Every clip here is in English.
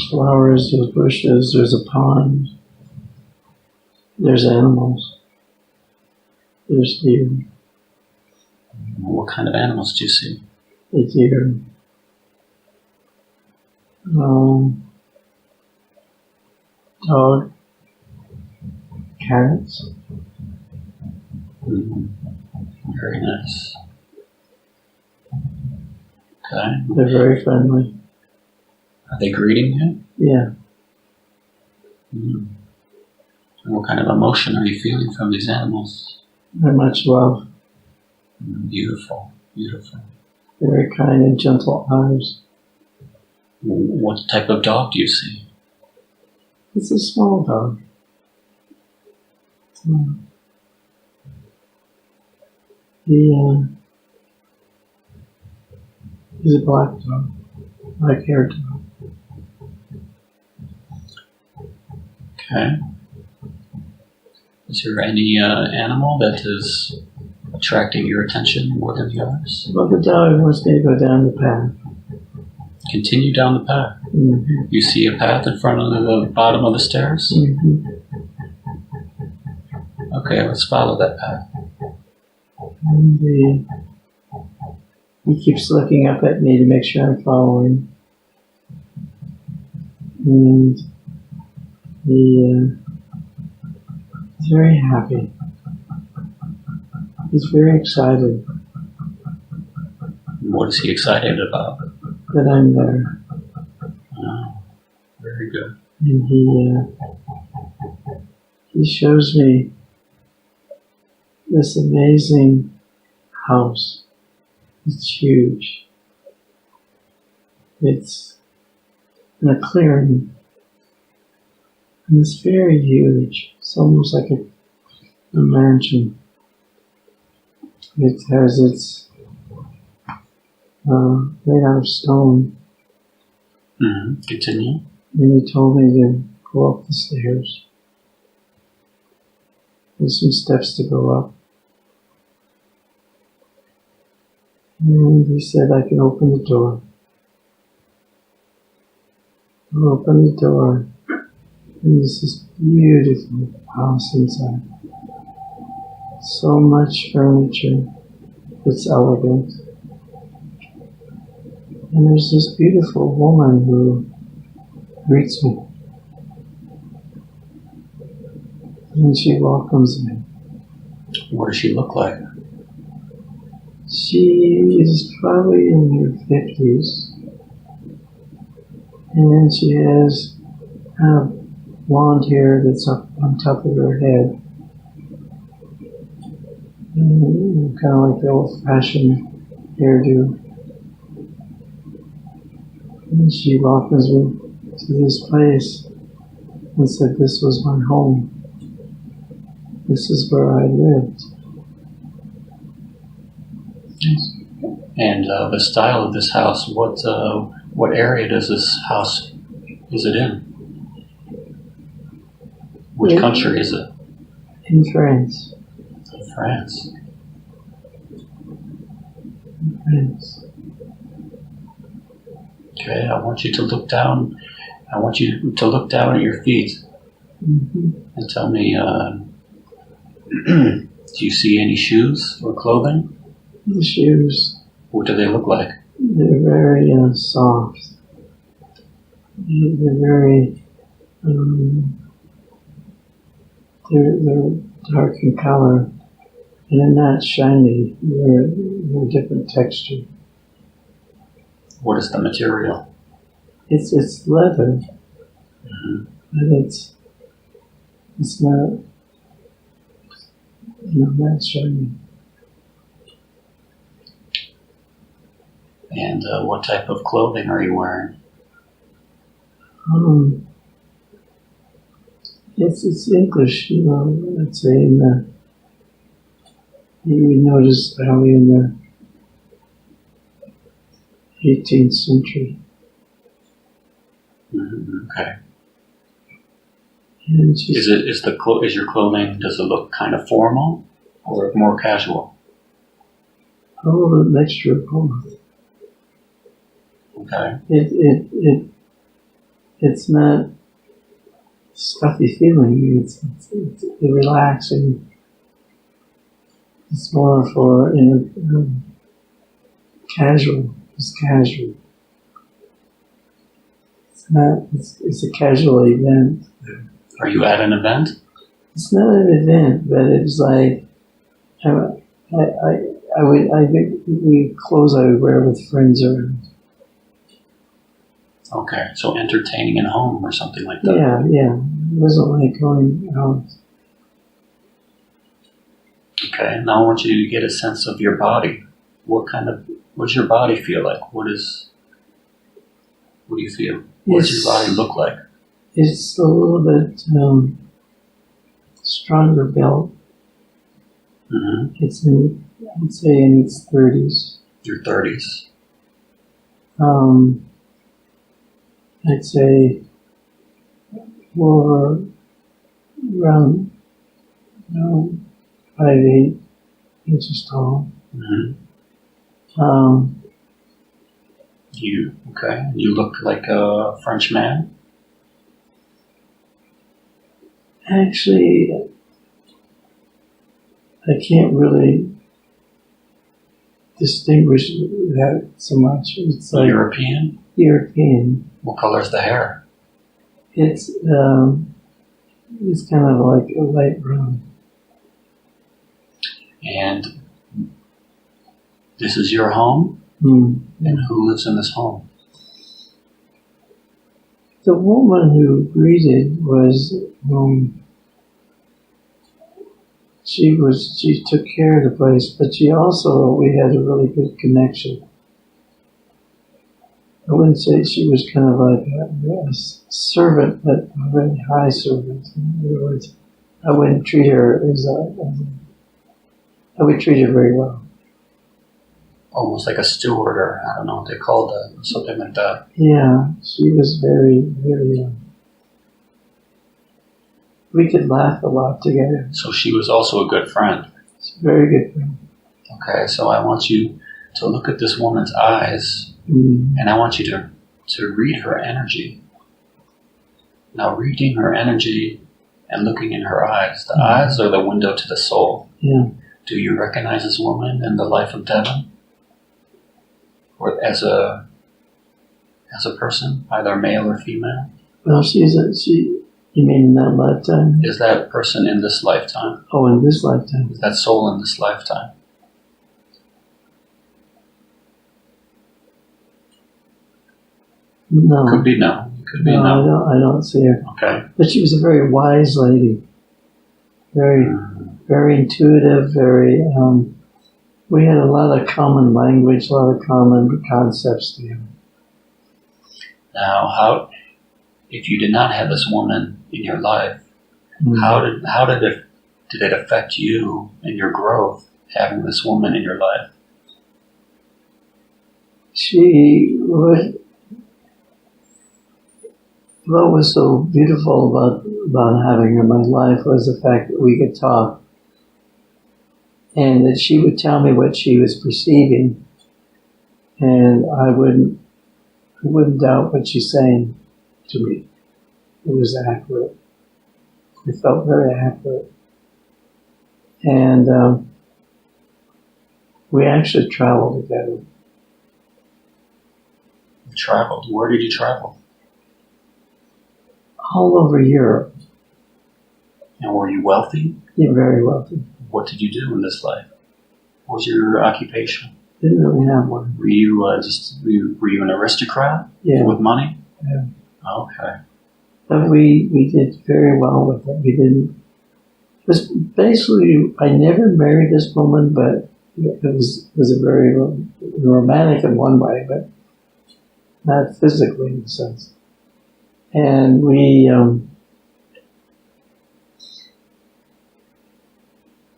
There's flowers, there's bushes, there's a pond, there's animals, there's deer. What kind of animals do you see? A deer. Dog. Cats. Very nice. Okay. They're very friendly. Are they greeting you? Yeah. And what kind of emotion are you feeling from these animals? Very much love. Beautiful, beautiful. Very kind and gentle eyes. What type of dog do you see? It's a small dog. He's a black dog, black-haired dog. Okay. Is there any animal that is attracting your attention more than the others? Well, the dog wants me to go down the path. Continue down the path. Mm-hmm. You see a path in front of the bottom of the stairs? Mm-hmm. Okay, let's follow that path. And he keeps looking up at me to make sure I'm following. And he's very happy. He's very excited What is he excited about? that I'm there. Oh, very good. And he shows me this amazing house. It's huge. It's in a clearing. And it's very huge. It's almost like a mansion. It has its made out of stone. Continue. And he told me to go up the stairs. There's some steps to go up. And he said I can open the door. I'll open the door. And there's this beautiful house inside. So much furniture. It's elegant. And there's this beautiful woman who greets me. And she welcomes me. What does she look like? She is probably in her 50s. And she has blonde hair that's up on top of her head. And kind of like the old-fashioned hairdo. And she welcomes me to this place and said this was my home. This is where I lived. And the style of this house, what area does this house, is it in? Which country is it? In France. In France. In France. Okay, I want you to look down. I want you to look down at your feet and tell me, do you see any shoes or clothing? The shoes, What do they look like? they're very soft. They're very, they're dark in color, and they're not shiny. They're a different texture. What is the material? It's leather, but it's not, not shiny. And what type of clothing are you wearing? It's English, I'd say you would notice probably in the 18th century. Okay. And Is your clothing, does it look kind of formal or more casual? a mixture of both. Okay. it's not stuffy feeling. It's relaxing. It's more for casual. It's casual. It's not. It's a casual event. Are you at an event? It's not an event, but it's like we clothes I would wear with friends around. Okay, so entertaining at home or something like that. Yeah. It wasn't like going out. Okay, now I want you to get a sense of your body. What does your body feel like? What do you feel? What does your body look like? It's a little bit stronger built. Mm-hmm. It's I'd say in its 30s. Your 30s. I'd say more around 5'8" inches tall. Mm-hmm. You look like a French man? Actually, I can't really distinguish that so much. It's like European? European. What color is the hair? It's kind of like a light brown. And this is your home? Mm. And who lives in this home? The woman who greeted was she took care of the place, but we had a really good connection. I wouldn't say she was kind of like a servant, but a very high servant. In other words, I wouldn't treat her I would treat her very well. Almost like a steward, or I don't know what they called it, something like that. Yeah, she was very, very. We could laugh a lot together. So she was also a good friend. She's a very good friend. Okay, so I want you to look at this woman's eyes, and I want you to read her energy. Now, reading her energy and looking in her eyes, the eyes are the window to the soul. Yeah. Do you recognize this woman in the life of Devon? Or as a person, either male or female? Well, you mean in that lifetime? Is that person in this lifetime? Oh, in this lifetime. Is that soul in this lifetime? No. Could be no. Could be no. I don't see her. Okay. But she was a very wise lady. Very, very intuitive, very, we had a lot of common language, a lot of common concepts together. Now, if you did not have this woman in your life, how did it affect you and your growth having this woman in your life? What was so beautiful about having her in my life was the fact that we could talk, and that she would tell me what she was perceiving, and I wouldn't doubt what she's saying to me. It was accurate. It felt very accurate. And we actually traveled together. You traveled. Where did you travel? All over Europe. And were you wealthy? Yeah, very wealthy. What did you do in this life? What was your occupation? Didn't really have one. Were you were you an aristocrat? Yeah. With money? Yeah. Okay. But we did very well with it. We didn't. It was basically, I never married this woman, but it was a very romantic in one way, but not physically in a sense. And we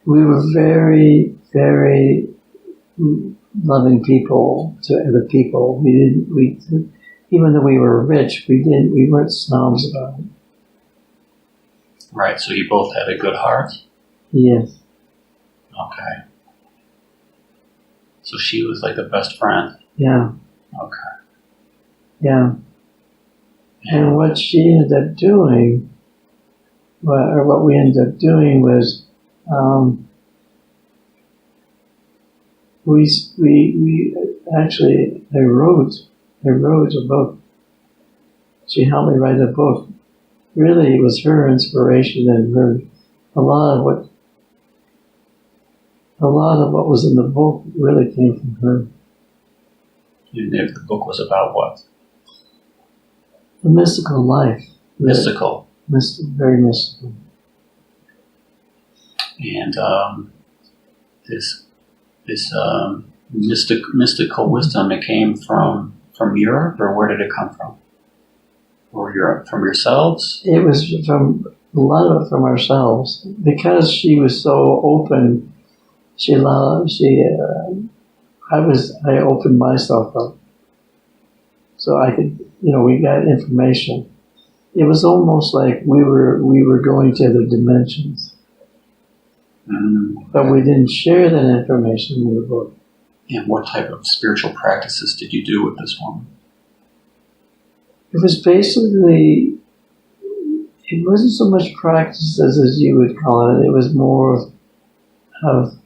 were very, very loving people to other people. Even though we were rich, we weren't snobs about it. Right, so you both had a good heart? Yes. Okay. So she was like the best friend? Yeah. Okay. Yeah. And what she ended up doing, or what we ended up doing was, we actually, I wrote a book. She helped me write a book. Really, it was her inspiration and a lot of what was in the book really came from her. And if the book was about what? The mystical life. Mystical. Very mystical. And this mystical wisdom, it came from Europe, or where did it come from? Or from yourselves? It was from a lot of it from ourselves, because she was so open. I opened myself up, so I could, we got information. It was almost like we were going to other dimensions, but we didn't share that information in the book. And what type of spiritual practices did you do with this woman? It was basically, it wasn't so much practices as you would call it. It was more of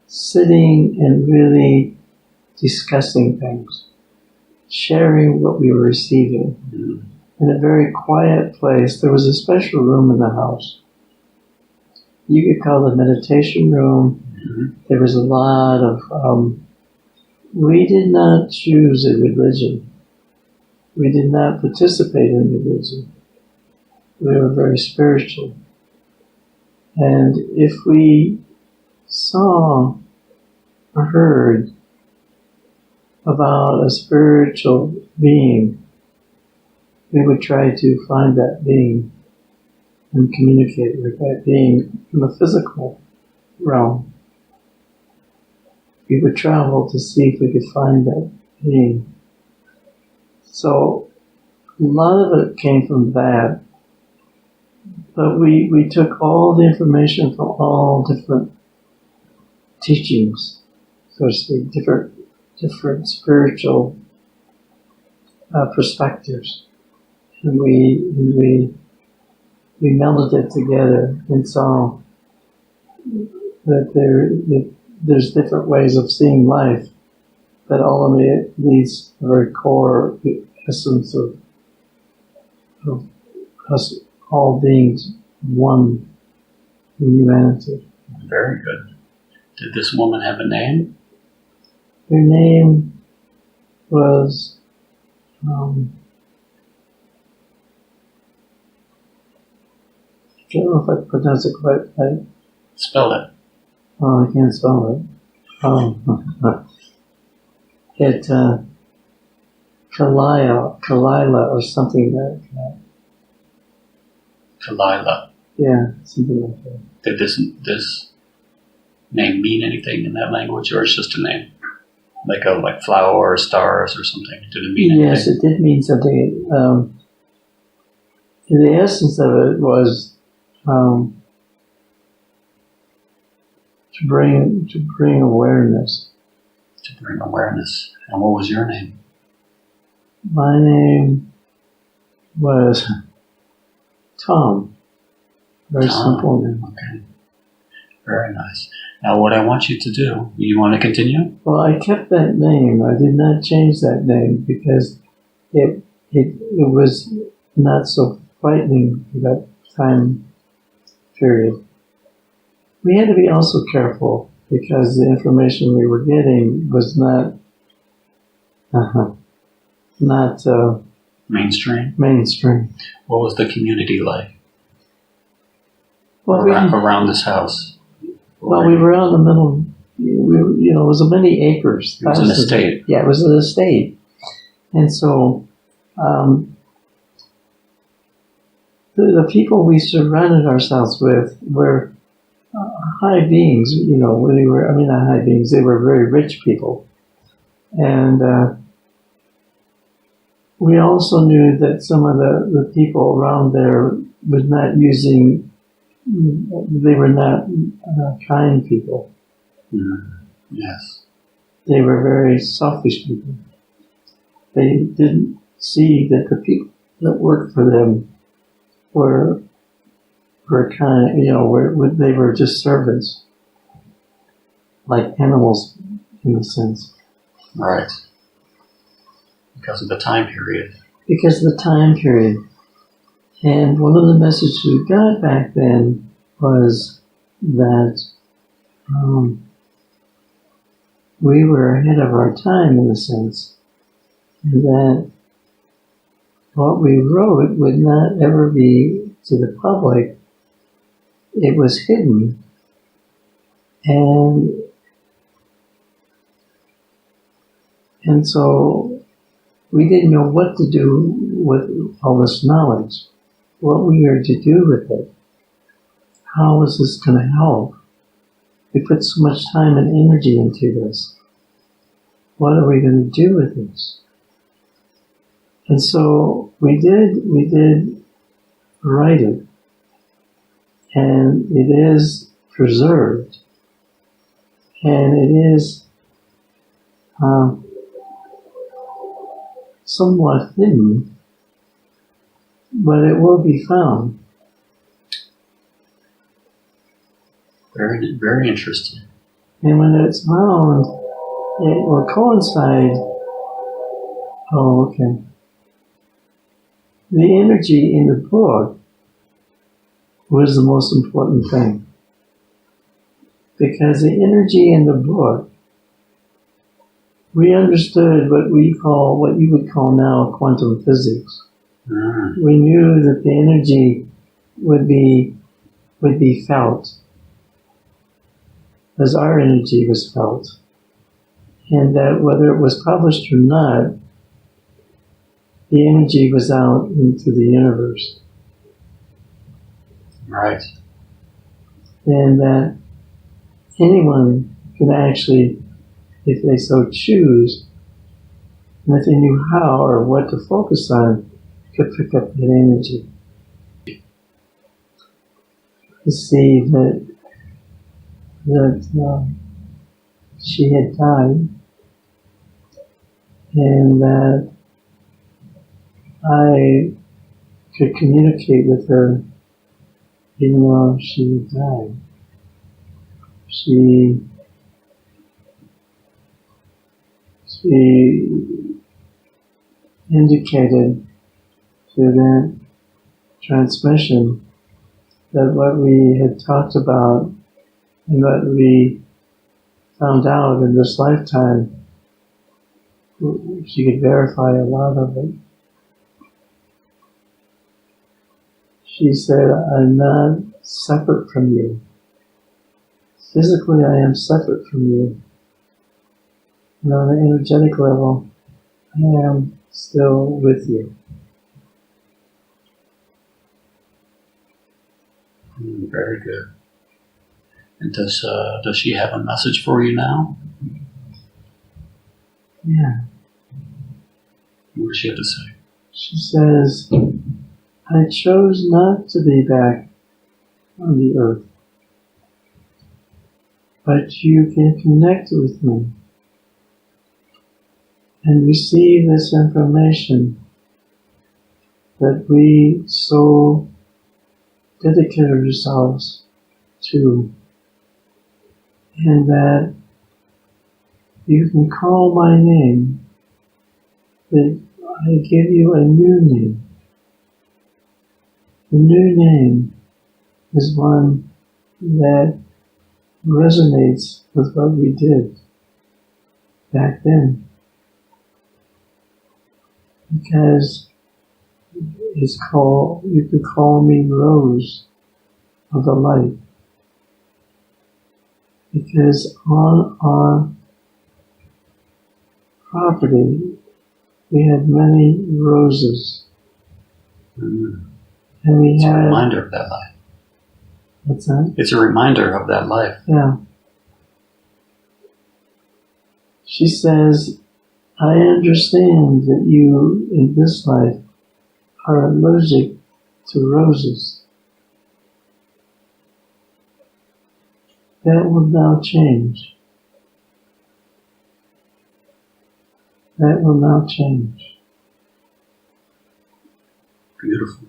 sitting and really discussing things, sharing what we were receiving. In a very quiet place. There was a special room in the house. You could call it a meditation room. There was a lot of, we did not choose a religion. We did not participate in religion. We were very spiritual. And if we saw or heard about a spiritual being, we would try to find that being and communicate with that being in the physical realm. We would travel to see if we could find that being. So a lot of it came from that. But we took all the information from all different teachings, so to speak, different spiritual perspectives. And we melded it together and saw that there's different ways of seeing life, that ultimately it leads to the very core essence of us all being one in humanity. Very good. Did this woman have a name? Her name was I don't know if I pronounced it quite right. Spell it. Oh, I can't spell it. Kalila or something like that. Kalila. Yeah, something like that. Did this name mean anything in that language, or it's just a name? Like flower or stars or something? Did it mean anything? Yes, it did mean something. The essence of it was to bring awareness. To bring awareness. And what was your name? My name was Tom. Very simple name. Okay. Very nice. Now, what I want you to do, you want to continue? Well, I kept that name. I did not change that name because it was not so frightening for that time period. We had to be also careful because the information we were getting was not Mainstream? mainstream. What was the community like Well, around this house? we were out in the middle. It was many acres. It was an estate. Yeah, it was an estate, and so the people we surrounded ourselves with were high beings. Not high beings. They were very rich people, and we also knew that some of the people around there was not using. They were not kind people. Yes. They were very selfish people. They didn't see that the that worked for them were kind of, they were just servants, like animals in a sense. Right. Because of the time period. Because of the time period. And one of the messages we got back then was that we were ahead of our time in a sense, and that what we wrote would not ever be to the public. It was hidden. And so we didn't know what to do with all this knowledge, what we were to do with it. How was this going to help? We put so much time and energy into this. What are we going to do with this? And so we did write it, and it is preserved, and it is somewhat hidden, but it will be found. Very, very interesting. And when it's found, it will coincide. Oh, okay. The energy in the book was the most important thing. Because the energy in the book, we understood what you would call now quantum physics. Mm. We knew that the energy would be felt, as our energy was felt. And that whether it was published or not, the energy was out into the universe. Right. And that anyone could actually, if they so choose, and if they knew how or what to focus on, could pick up that energy. To see that she had died, and that I could communicate with her even though she died. She indicated through that transmission that what we had talked about and what we found out in this lifetime, she could verify a lot of it. She said, I'm not separate from you. Physically, I am separate from you. And on an energetic level, I am still with you. Very good. And does she have a message for you now? Yeah. What does she have to say? She says, I chose not to be back on the earth, but you can connect with me and receive this information that we so dedicate ourselves to, and that you can call my name, that I give you a new name. The new name is one that resonates with what we did back then, because you could call me Rose of the Light, because on our property we had many roses, and we It's had a reminder of that life. What's that? It's a reminder of that life. Yeah. She says, I understand that you in this life are allergic to roses. That will now change. That will now change. Beautiful.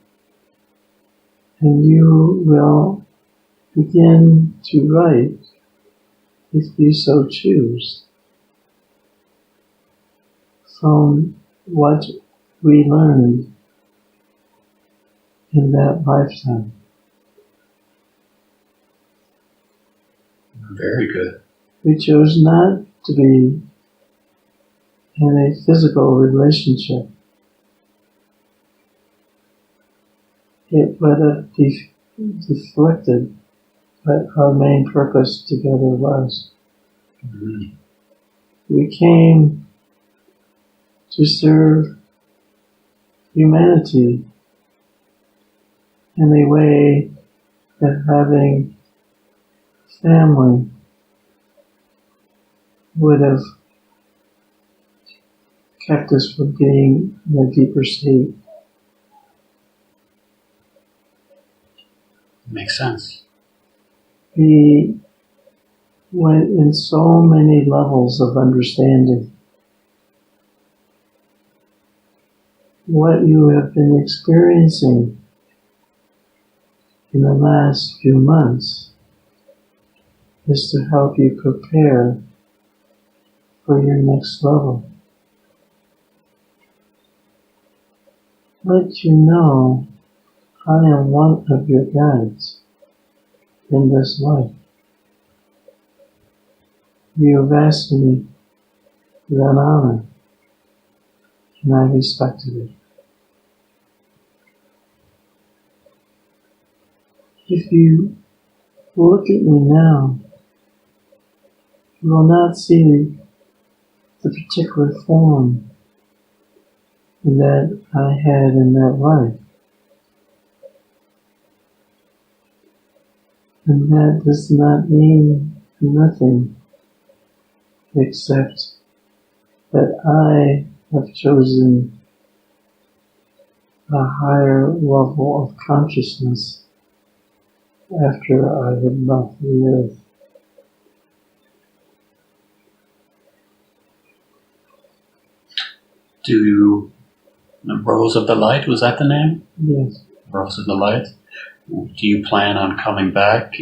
And you will begin to write, if you so choose, from what we learned in that lifetime. Very good. We chose not to be in a physical relationship. It would have deflected what our main purpose together was. Mm-hmm. We came to serve humanity in a way that having family would have kept us from being in a deeper state. Makes sense. We went in so many levels of understanding. What you have been experiencing in the last few months is to help you prepare for your next level. Let you know I am one of your guides in this life. You have asked me with an honor, and I respected it. If you look at me now, you will not see the particular form that I had in that life. And that does not mean nothing except that I have chosen a higher level of consciousness after I had left the earth. Rose of the Light, was that the name? Yes, Rose of the Light. Do you plan on coming back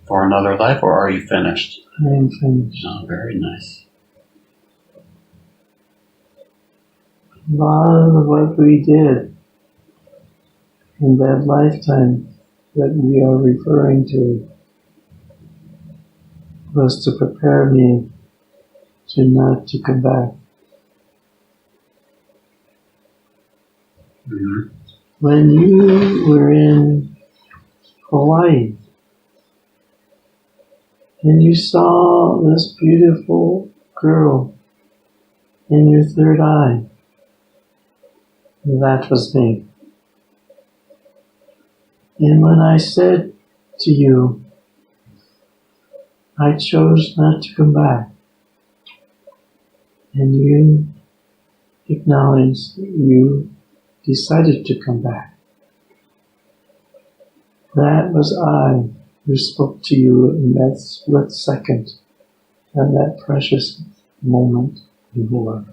for another life, or are you finished? I am finished. Oh, very nice. A lot of what we did in that lifetime that we are referring to was to prepare me to not to come back. Mm-hmm. When you were in Hawaii and you saw this beautiful girl in your third eye, that was me. And when I said to you, I chose not to come back, and you acknowledged you decided to come back, that was I who spoke to you in that split second and that precious moment in Hawaii.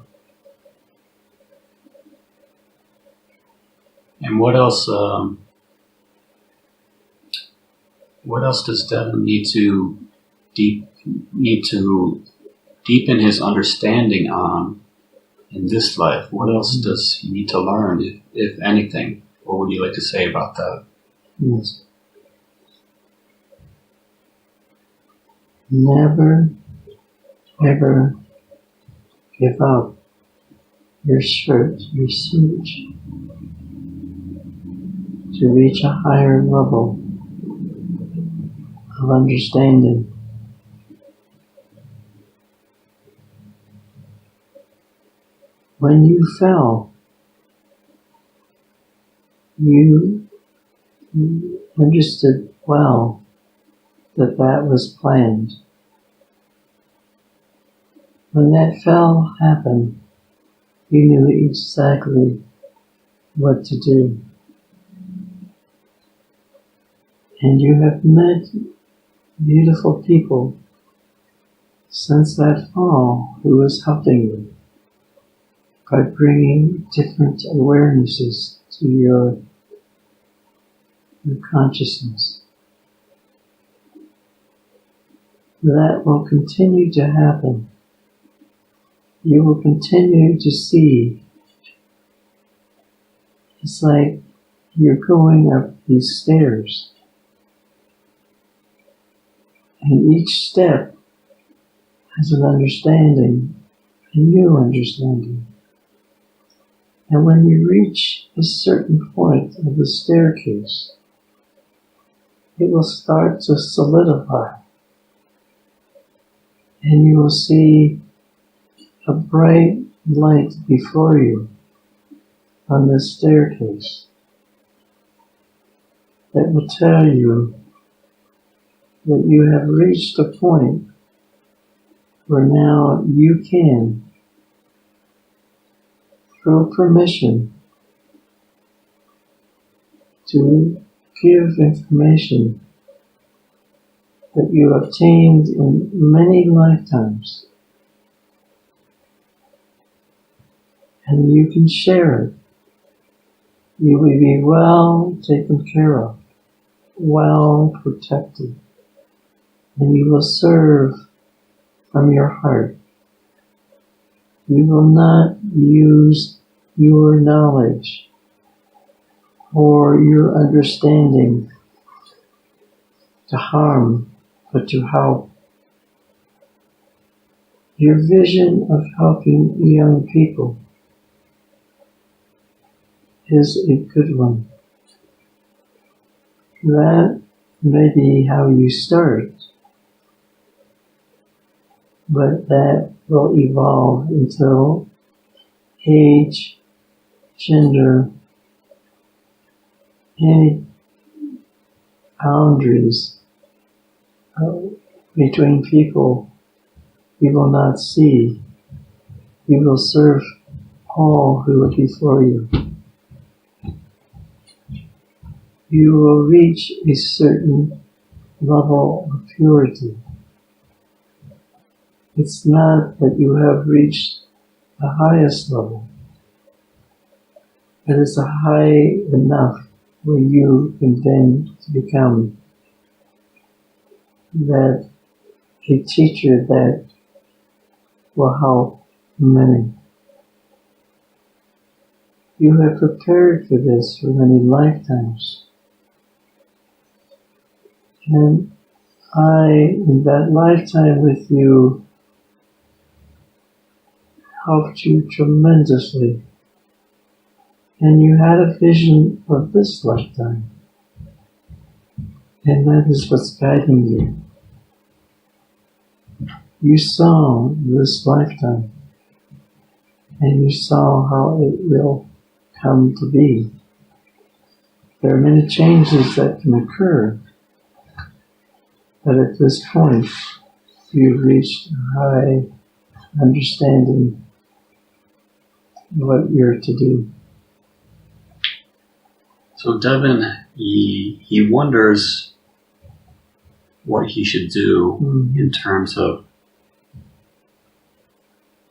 And what else? What else does Devin need to deepen his understanding on in this life? What else does he need to learn, if anything? What would you like to say about that? Yes. Never, ever give up your search to reach a higher level of understanding. When you fell, you understood well that that was planned. When that fell happened, you knew exactly what to do. And you have met beautiful people since that fall who was helping you by bringing different awarenesses to to your consciousness. That will continue to happen. You will continue to see. It's like you're going up these stairs. And each step has an understanding, a new understanding. And when you reach a certain point of the staircase, it will start to solidify. And you will see a bright light before you on the staircase that will tell you that you have reached a point where now you can, through permission, to give information that you obtained in many lifetimes. And you can share it. You will be well taken care of, well protected, and you will serve from your heart. You will not use your knowledge or your understanding to harm, but to help. Your vision of helping young people is a good one. That may be how you start, but that will evolve until age, gender, any boundaries between people you will not see. You will serve all who are before you. You will reach a certain level of purity. It's not that you have reached the highest level. It is a high enough where you can then become that a teacher that will help many. You have prepared for this for many lifetimes. And I, in that lifetime with you, helped you tremendously. And you had a vision of this lifetime. And that is what's guiding you. You saw this lifetime. And you saw how it will come to be. There are many changes that can occur. But at this point, you've reached a high understanding of what you're to do. So Devin, he wonders what he should do in terms of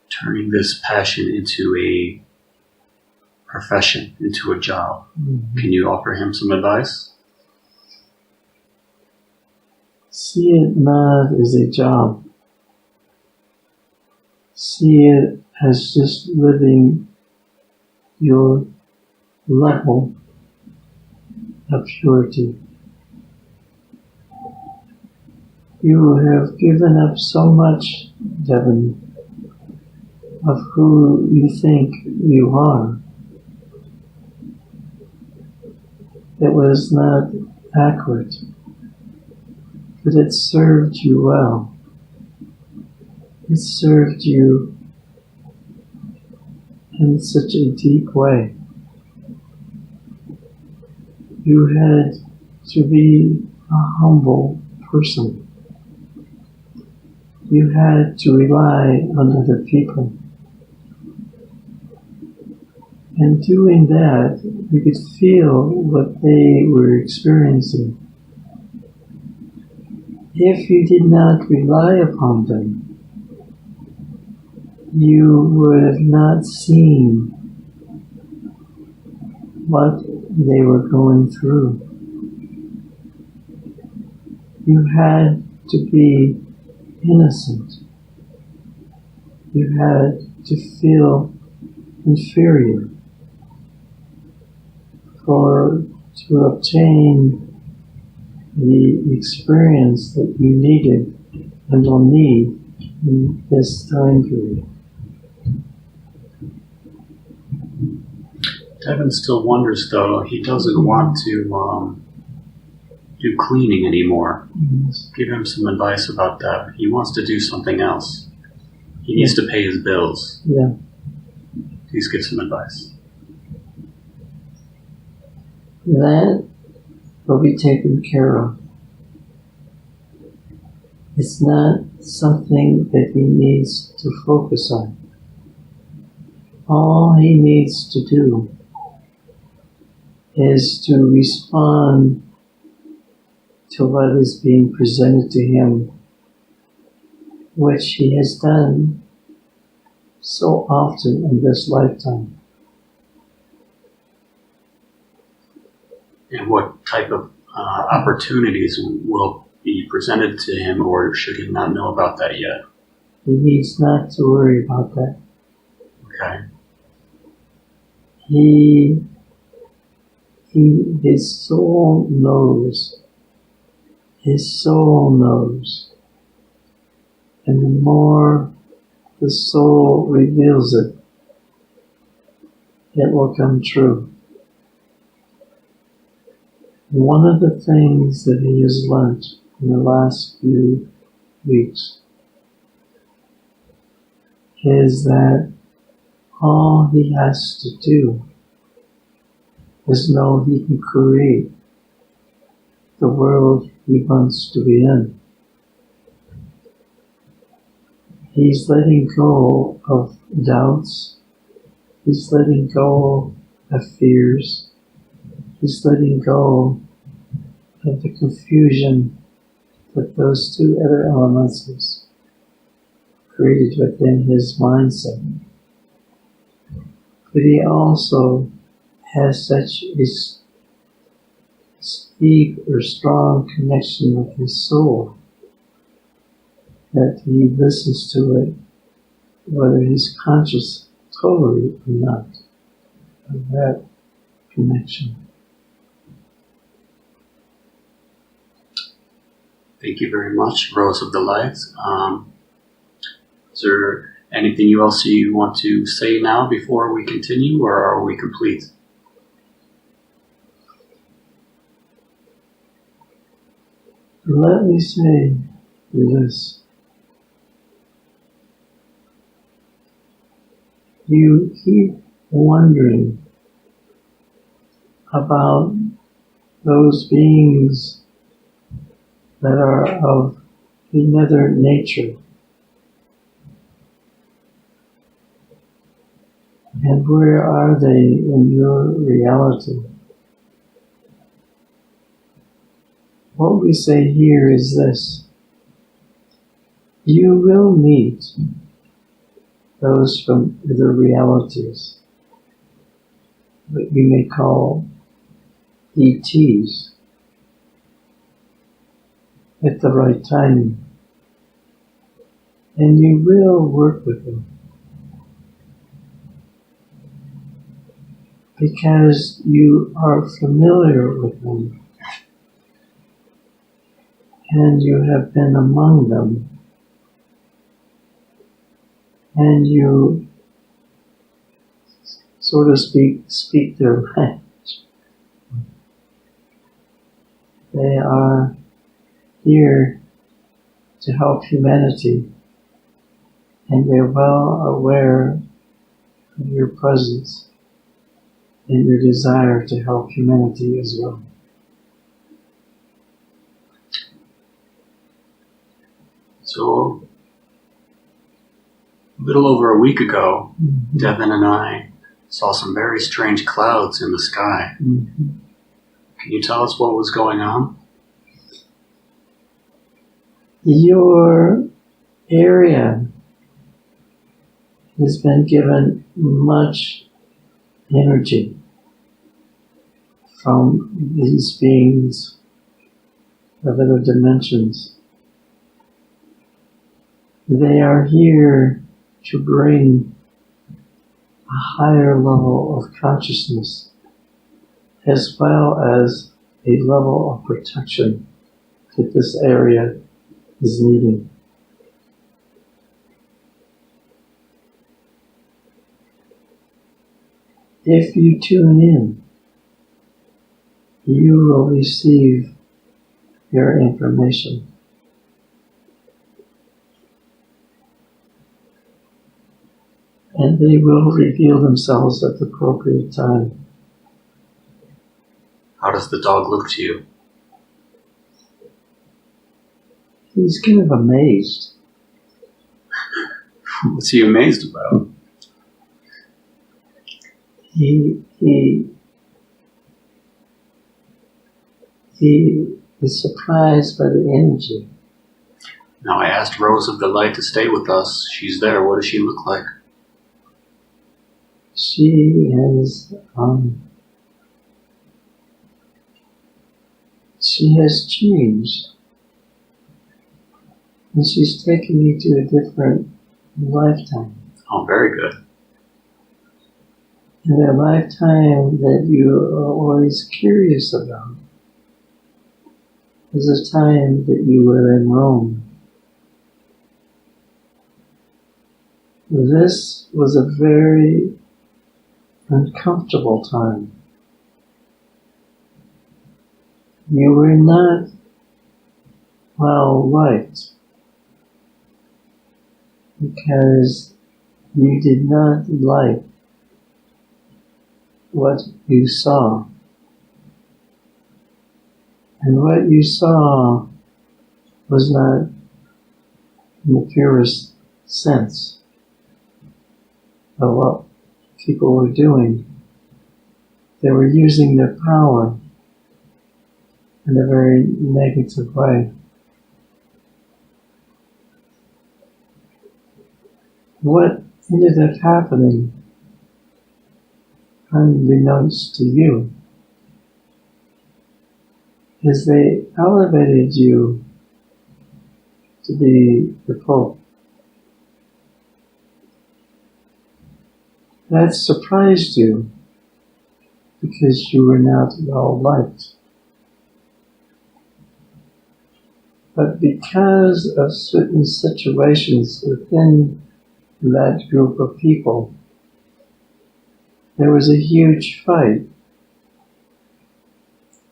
turning this passion into a profession, into a job. Can you offer him some advice? See it not as a job. See it as just living your level of purity. You have given up so much, Devin, of who you think you are. It was not accurate, but it served you well. It served you in such a deep way. You had to be a humble person. You had to rely on other people. And doing that, you could feel what they were experiencing. If you did not rely upon them, you would have not seen what they were going through. You had to be innocent. You had to feel inferior to obtain the experience that you needed and will need in this time period. Devin still wonders, though. He doesn't want to do cleaning anymore. Yes. Give him some advice about that. He wants to do something else. He needs to pay his bills. Yeah. Please give some advice. That will be taken care of. It's not something that he needs to focus on. All he needs to do is to respond to what is being presented to him, which he has done so often in this lifetime. And what type of opportunities will be presented to him, or should he not know about that yet? He needs not to worry about that. Okay. His soul knows. His soul knows. And the more the soul reveals it, it will come true. One of the things that he has learned in the last few weeks is that all he has to do is know he can create the world he wants to be in. He's letting go of doubts. He's letting go of fears. He's letting go of the confusion that those two other elements has created within his mindset. But he also has such a deep or strong connection with his soul that he listens to it whether he's conscious totally or not of that connection. Thank you very much, Rose of the Light. Is there anything else you want to say now before we continue, or are we complete? Let me say this. You keep wondering about those beings that are of another nature. And where are they in your reality? What we say here is this. You will meet those from other realities, what you may call ETs, at the right timing. And you will work with them. Because you are familiar with them. And you have been among them. And you, so to speak their language. They are here to help humanity, and they're well aware of your presence and your desire to help humanity as well. So, a little over a week ago, Devin and I saw some very strange clouds in the sky. Can you tell us what was going on? Your area has been given much energy. from these beings of other dimensions. They are here to bring a higher level of consciousness as well as a level of protection that this area is needing. If you tune in, you will receive your information. And they will reveal themselves at the appropriate time. How does the dog look to you? He's kind of amazed. What's he amazed about? He is surprised by the energy. Now I asked Rose of the Light to stay with us. She's there. What does she look like? She has changed. And she's taken me to a different lifetime. Oh, very good. And a lifetime that you are always curious about is a time that you were in Rome. This was a very uncomfortable time. You were not well liked because you did not like what you saw. And what you saw was not in the purest sense of what people were doing. They were using their power in a very negative way. What ended up happening, unbeknownst to you, is they elevated you to be the Pope. That surprised you because you were not well liked. But because of certain situations within that group of people, there was a huge fight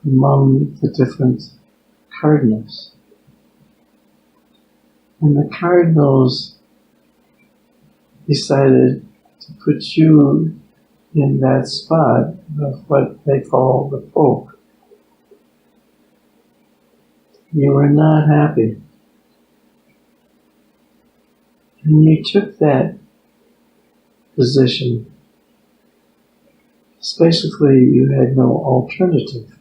among the different cardinals. And the cardinals decided to put you in that spot of what they call the Pope. You were not happy. And you took that position. Basically, you had no alternative.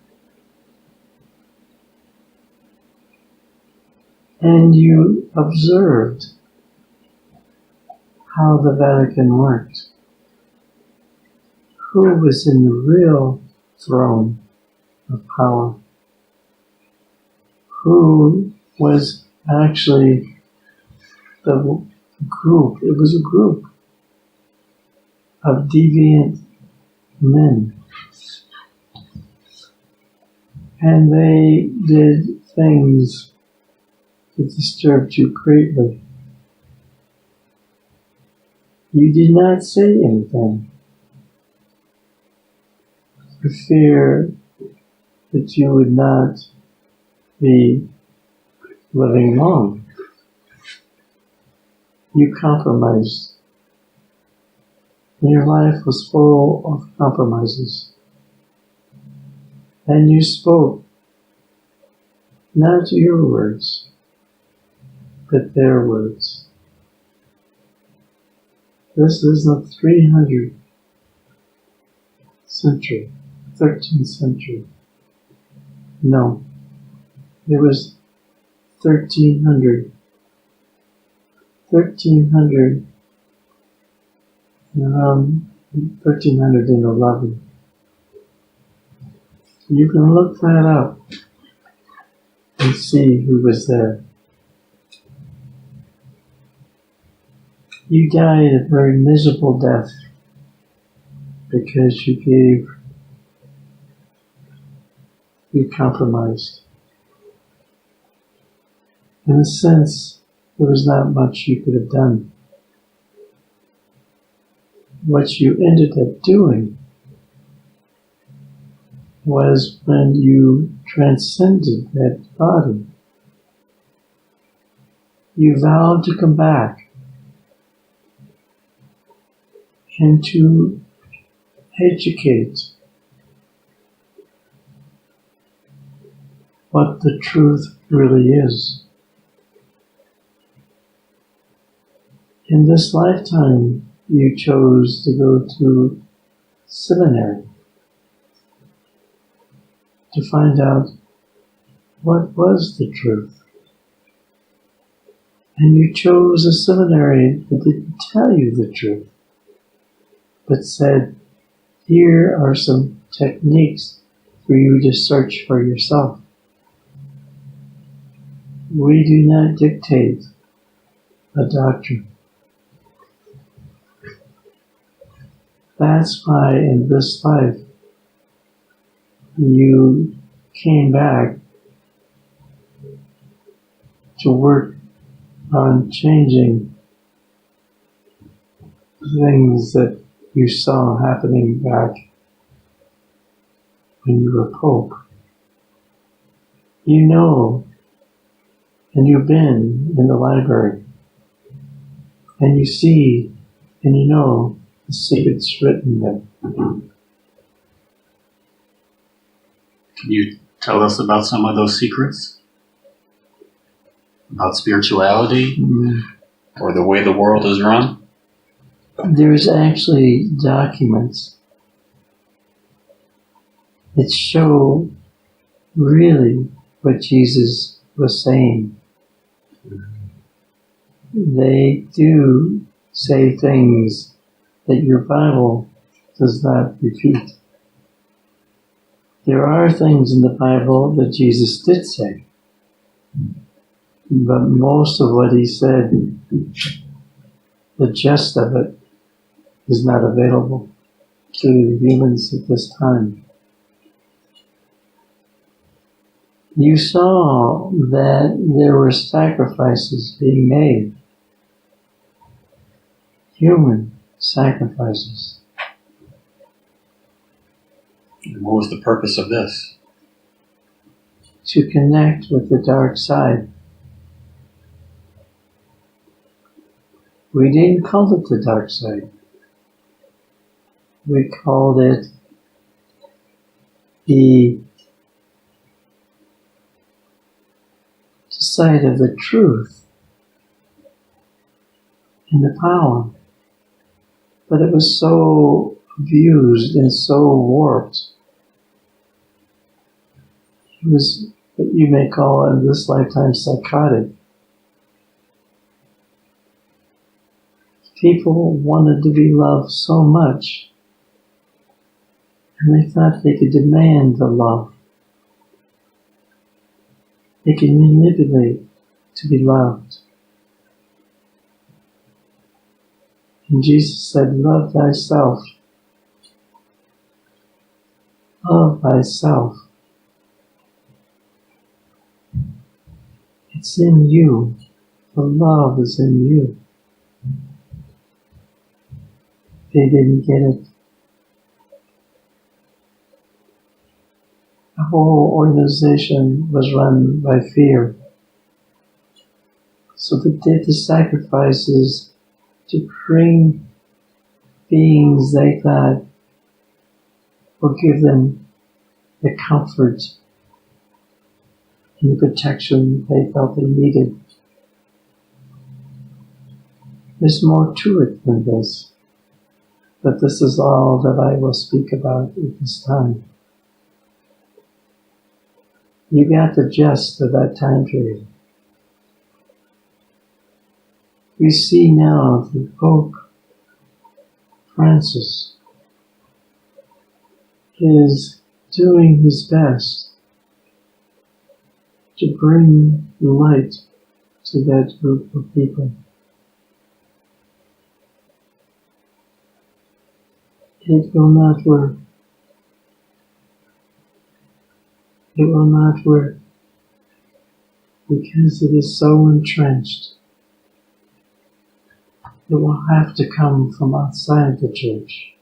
And you observed how the Vatican worked. Who was in the real throne of power? Who was actually the group? It was a group of deviant men. And they did things that disturbed you greatly. You did not say anything for fear that you would not be living long. You compromised. Your life was full of compromises. And you spoke not your words, but their words. This is the 300th century, 13th century. No, it was 1300. 1300 and around 1311. You can look that up and see who was there. You died a very miserable death because you compromised. In a sense, there was not much you could have done. What you ended up doing was when you transcended that body, you vowed to come back and to educate what the truth really is. In this lifetime, you chose to go to seminary to find out what was the truth. And you chose a seminary that didn't tell you the truth, but said, here are some techniques for you to search for yourself. We do not dictate a doctrine. That's why in this life you came back to work on changing things that you saw happening back when you were Pope. You know, and you've been in the library, and you see, and you know the secrets written there. Can you tell us about some of those secrets? About spirituality? Or the way the world is run? There's actually documents that show really what Jesus was saying. They do say things that your Bible does not repeat. There are things in the Bible that Jesus did say, but most of what he said, the gist of it, is not available to humans at this time. You saw that there were sacrifices being made, human sacrifices. And what was the purpose of this? To connect with the dark side. We didn't call it the dark side. We called it the side of the truth and the power. But it was so abused and so warped. It was what you may call in this lifetime psychotic. People wanted to be loved so much, and they thought they could demand the love. They could manipulate to be loved. And Jesus said, love thyself. Love thyself. It's in you. The love is in you. They didn't get it. The whole organization was run by fear. So they did the sacrifices to bring beings they thought would give them the comfort and the protection they felt they needed. There's more to it than this, but this is all that I will speak about at this time. You got the gist of that time period. We see now that Pope Francis is doing his best to bring light to that group of people. It will not work. It will not work because it is so entrenched. It will have to come from outside the church.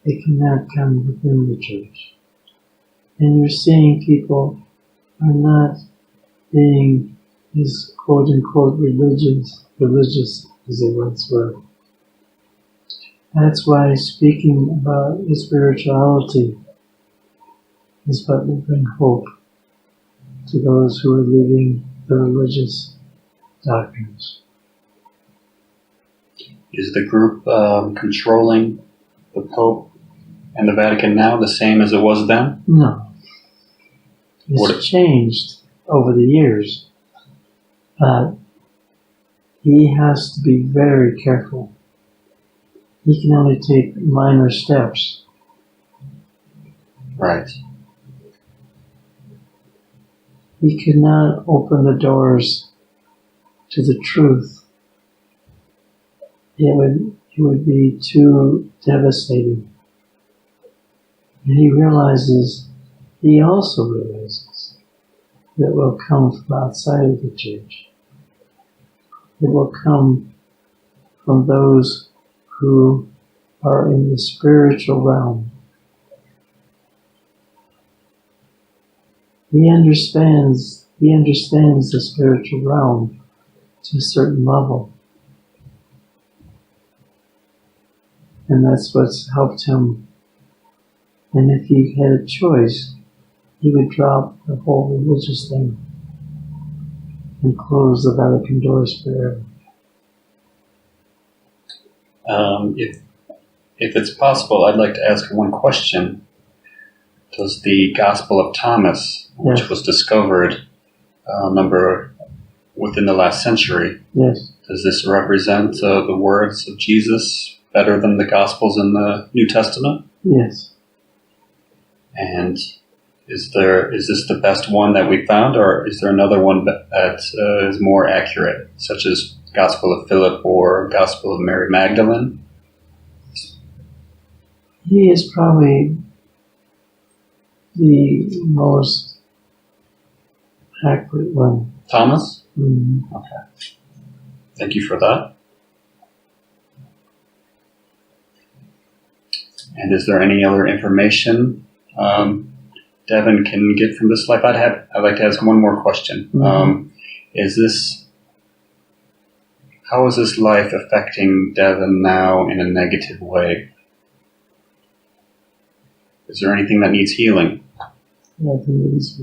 It cannot come within the church. And you're seeing people are not being as quote-unquote religious as they once were. That's why speaking about spirituality is what will bring hope to those who are leaving the religious doctrines. Is the group controlling the Pope and the Vatican now the same as it was then? No. It's changed over the years. But he has to be very careful. He can only take minor steps. Right. He cannot open the doors to the truth. It would be too devastating. And he also realizes that it will come from outside of the church. It will come from those who are in the spiritual realm. He understands the spiritual realm to a certain level. And that's what's helped him. And if he had a choice, he would drop the whole religious thing and close the Vatican doors forever. If it's possible, I'd like to ask one question. Does the Gospel of Thomas, which Yes. was discovered within the last century, Yes. does this represent the words of Jesus better than the Gospels in the New Testament? Yes. And is this the best one that we found, or is there another one that is more accurate, such as Gospel of Philip or Gospel of Mary Magdalene? He is probably the most accurate one. Thomas? Mm-hmm. Okay. Thank you for that. And is there any other information Devin can get from this life? I'd like to ask one more question. Mm-hmm. How is this life affecting Devin now in a negative way? Is there anything that needs healing? I think it is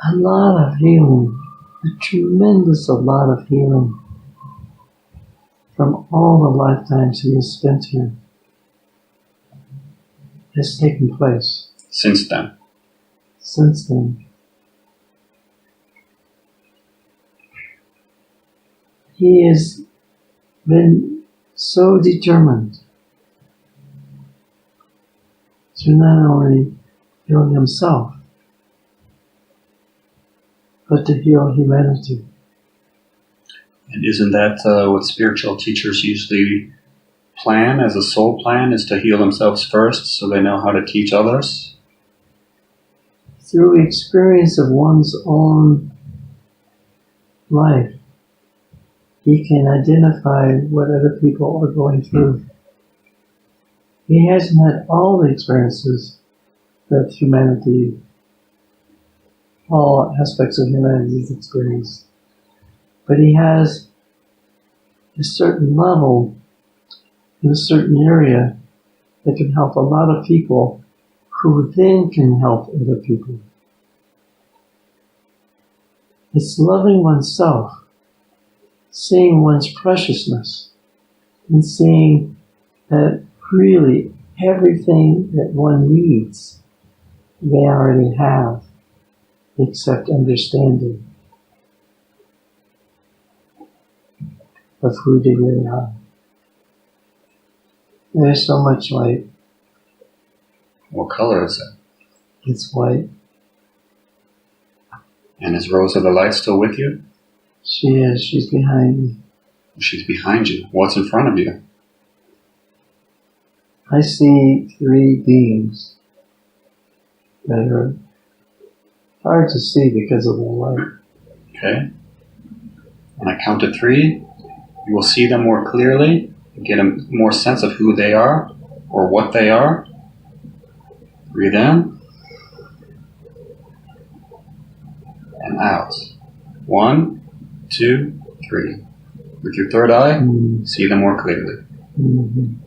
a lot of healing, a lot of healing from all the lifetimes he has spent here has taken place. Since then? Since then. He has been so determined to not only heal himself, but to heal humanity. And isn't that what spiritual teachers usually plan as a soul plan, is to heal themselves first so they know how to teach others? Through experience of one's own life, he can identify what other people are going through. He hasn't had all the experiences that humanity, all aspects of humanity has experienced. But he has a certain level in a certain area that can help a lot of people who then can help other people. It's loving oneself, seeing one's preciousness, and seeing that really everything that one needs, they already have, except understanding of who they really are. There's so much light. What color is it? It's white. And is Rose of the Light still with you? She is. She's behind me. She's behind you. What's in front of you? I see 3 beings that are hard to see because of the light. Okay. When I count to 3, you will see them more clearly, get a more sense of who they are or what they are. Breathe in and out. 1, 2, 3. With your third eye, see them more clearly. Mm-hmm.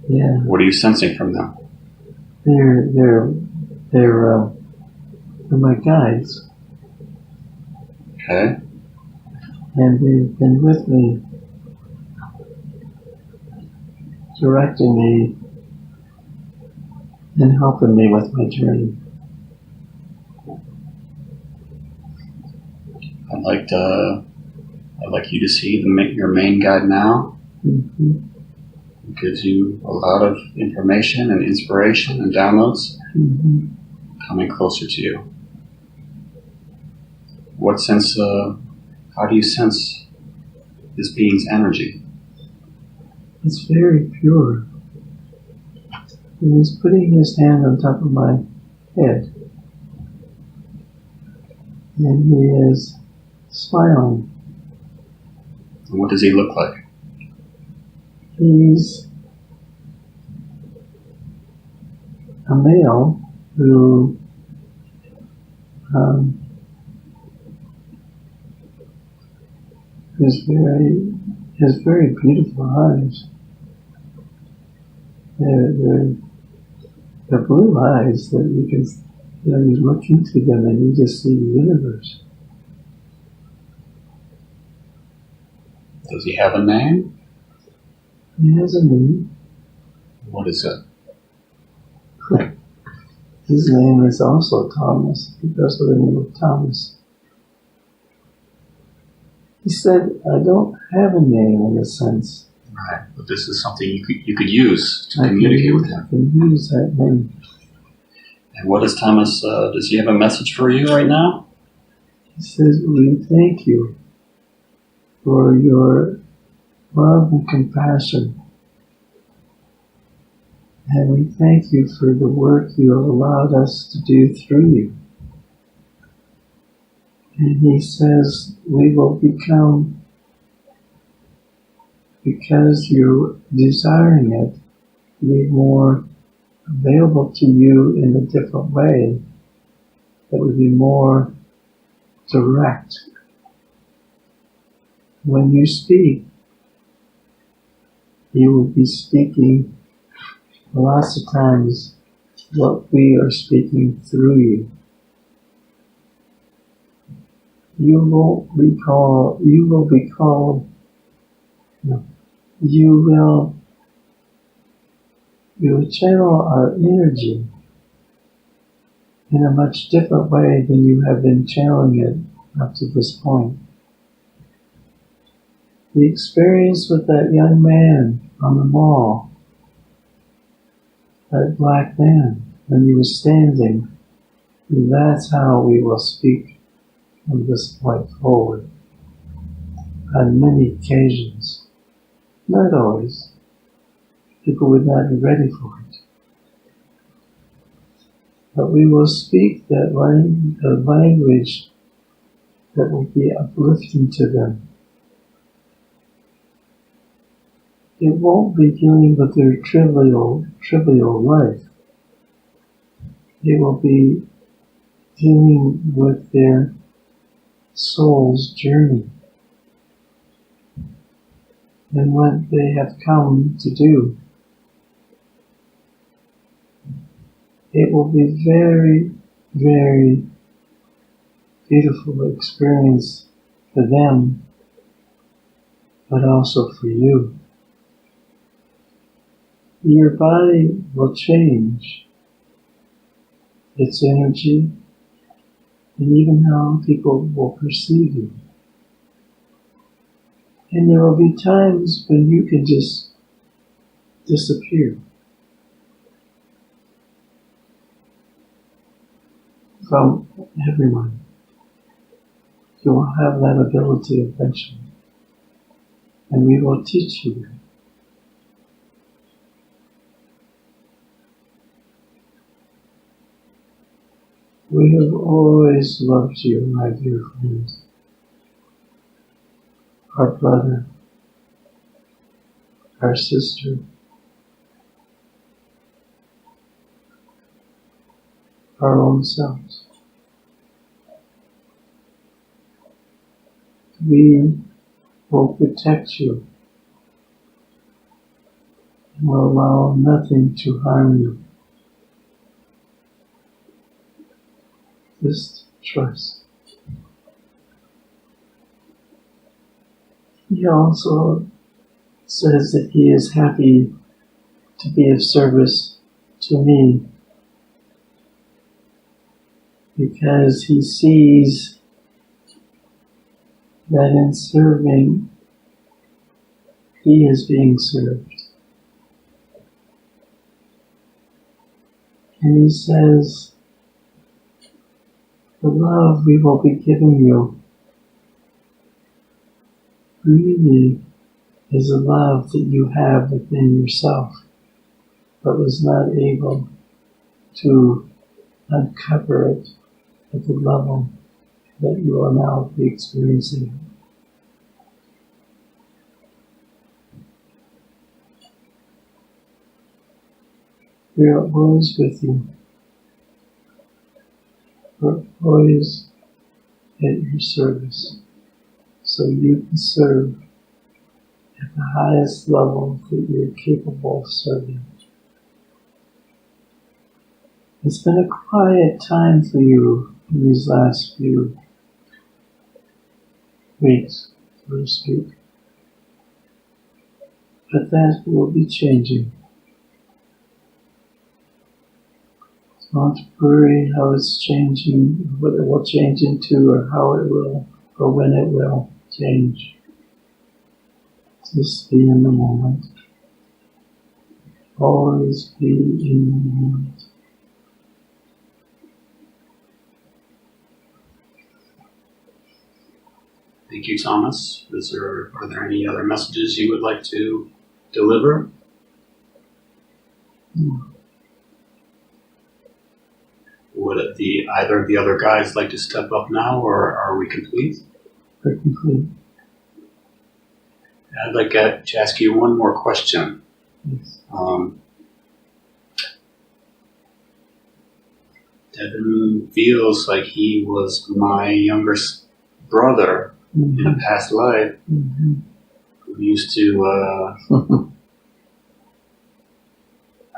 Yeah. What are you sensing from them? They're my guides. Okay. And they've been with me, directing me and helping me with my journey. I'd like you to see your main guide now. Mm-hmm. It gives you a lot of information and inspiration and downloads coming closer to you. How do you sense this being's energy? It's very pure. And he's putting his hand on top of my head. And he is smiling. And what does he look like? He's a male who has very beautiful eyes. They're blue eyes that you look into them and you just see the universe. Does he have a name? He has a name. What is it? His name is also Thomas. He goes by the name of Thomas. He said, I don't have a name in a sense. Right, but this is something you could use to communicate with him. I can use that name. And what does Thomas, does he have a message for you right now? He says, we thank you for your love and compassion. And we thank you for the work you have allowed us to do through you. And he says, we will become, because you're desiring it, to be more available to you in a different way that would be more direct. When you speak, you will be speaking lots of times what we are speaking through you. You will channel our energy in a much different way than you have been channeling it up to this point. The experience with that young man on the mall, that black man, when he was standing, that's how we will speak from this point forward. On many occasions, not always, people would not be ready for it. But we will speak the language that will be uplifting to them. It won't be dealing with their trivial life. It will be dealing with their soul's journey and what they have come to do. It will be very, very beautiful experience for them, but also for you. Your body will change, its energy, and even how people will perceive you. And there will be times when you can just disappear from everyone. You will have that ability eventually. And we will teach you that. We have always loved you, my dear friends. Our brother, our sister, our own selves. We will protect you and will allow nothing to harm you. Just trust. He also says that he is happy to be of service to me because he sees that in serving, he is being served. And he says, the love we will be giving you really is a love that you have within yourself, but was not able to uncover it at the level that you will now be experiencing. We are always with you. We're always at your service, so you can serve at the highest level that you're capable of serving. It's been a quiet time for you in these last few weeks, so to speak. But that will be changing. Don't worry how it's changing, what it will change into, or how it will, or when it will change. Just be in the moment. Always be in the moment. Thank you, Thomas. Are there any other messages you would like to deliver? Would either of the other guys like to step up now, or are we complete? We're complete. I'd like to ask you one more question. Yes. Devin feels like he was my younger brother in a past life who used to,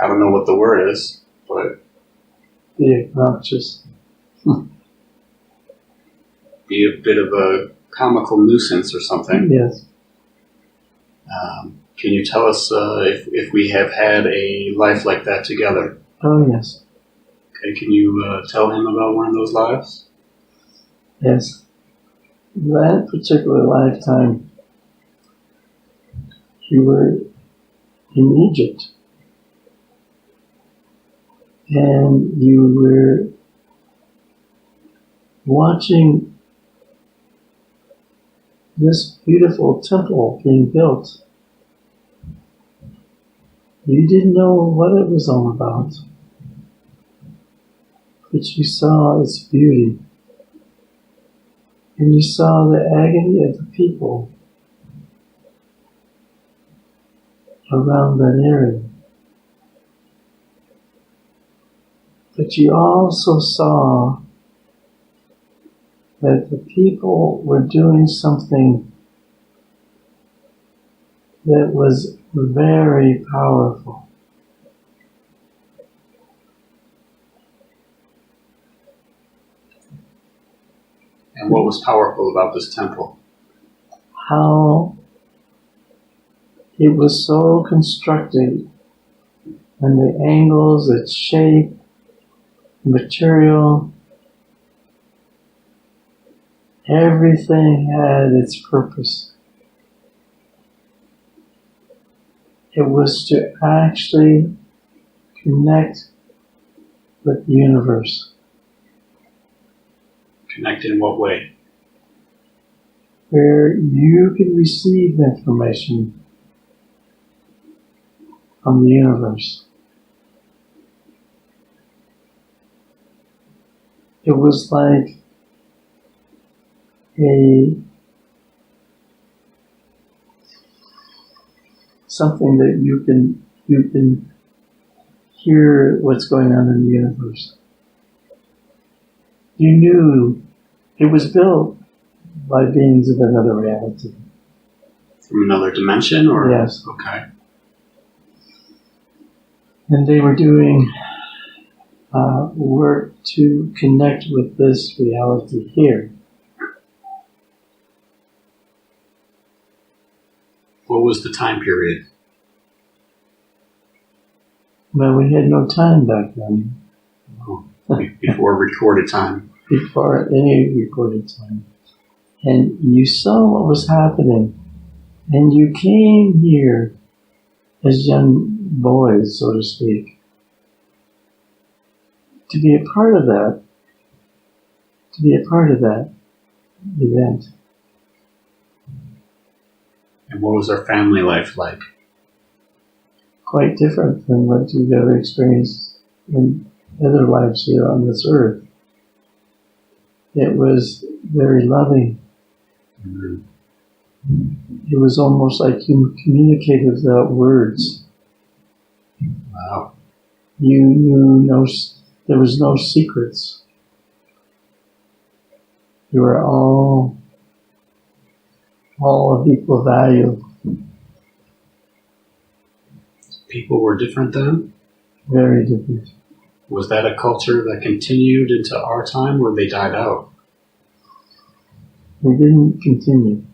I don't know what the word is, but be obnoxious. be a bit of a comical nuisance or something. Yes. Can you tell us if we have had a life like that together? Oh, yes. Okay, can you tell him about one of those lives? Yes. That particular lifetime, you were in Egypt. And you were watching this beautiful temple being built. You didn't know what it was all about, but you saw its beauty. And you saw the agony of the people around that area. But you also saw that the people were doing something that was very powerful. And what was powerful about this temple? How it was so constructed, and the angles, its shape, material, everything had its purpose. It was to actually connect with the universe, Connect in what way? where you can receive information from the universe. It was like something that you can hear what's going on in the universe. You knew it was built by beings of another reality. From another dimension, or? Yes. Okay. And they were doing work to connect with this reality here. What was the time period? But we had no time back then. Oh, before recorded time. Before any recorded time. And you saw what was happening. And you came here as young boys, so to speak, to be a part of that, event. And what was our family life like? Quite different than what you've ever experienced in other lives here on this earth. It was very loving. Mm-hmm. It was almost like you communicated without words. Wow. You knew there was no secrets. You were all of equal value. People were different then? Very different. Was that a culture that continued into our time, or they died out? They didn't continue.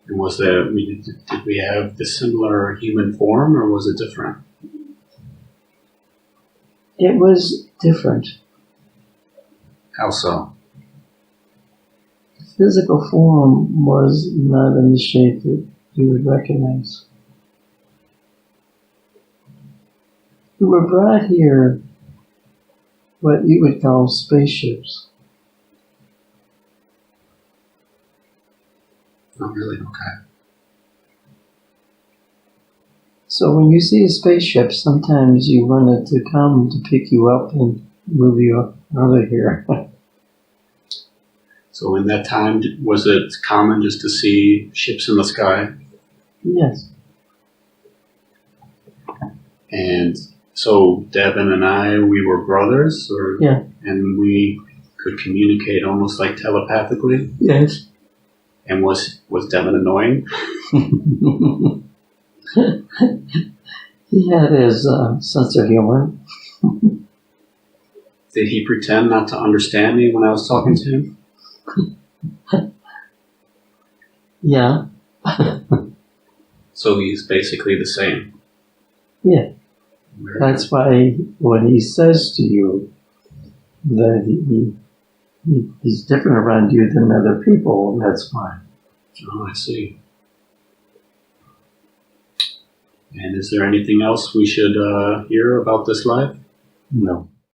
And was there, did we have the similar human form, or was it different? It was different. How so? The physical form was not in the shape that you would recognize. We were brought here what you would call spaceships. Not really, okay. So when you see a spaceship, sometimes you want it to come to pick you up and move you out of here. So in that time, was it common just to see ships in the sky? Yes. And so Devin and I, we were brothers, or Yeah. and we could communicate almost like telepathically. Yes. And was Devin annoying? He had his sense of humor. Did he pretend not to understand me when I was talking to him? Yeah. So he's basically the same. Yeah. That's why when he says to you that he's different around you than other people, that's fine. Oh, I see. And is there anything else we should hear about this life? No.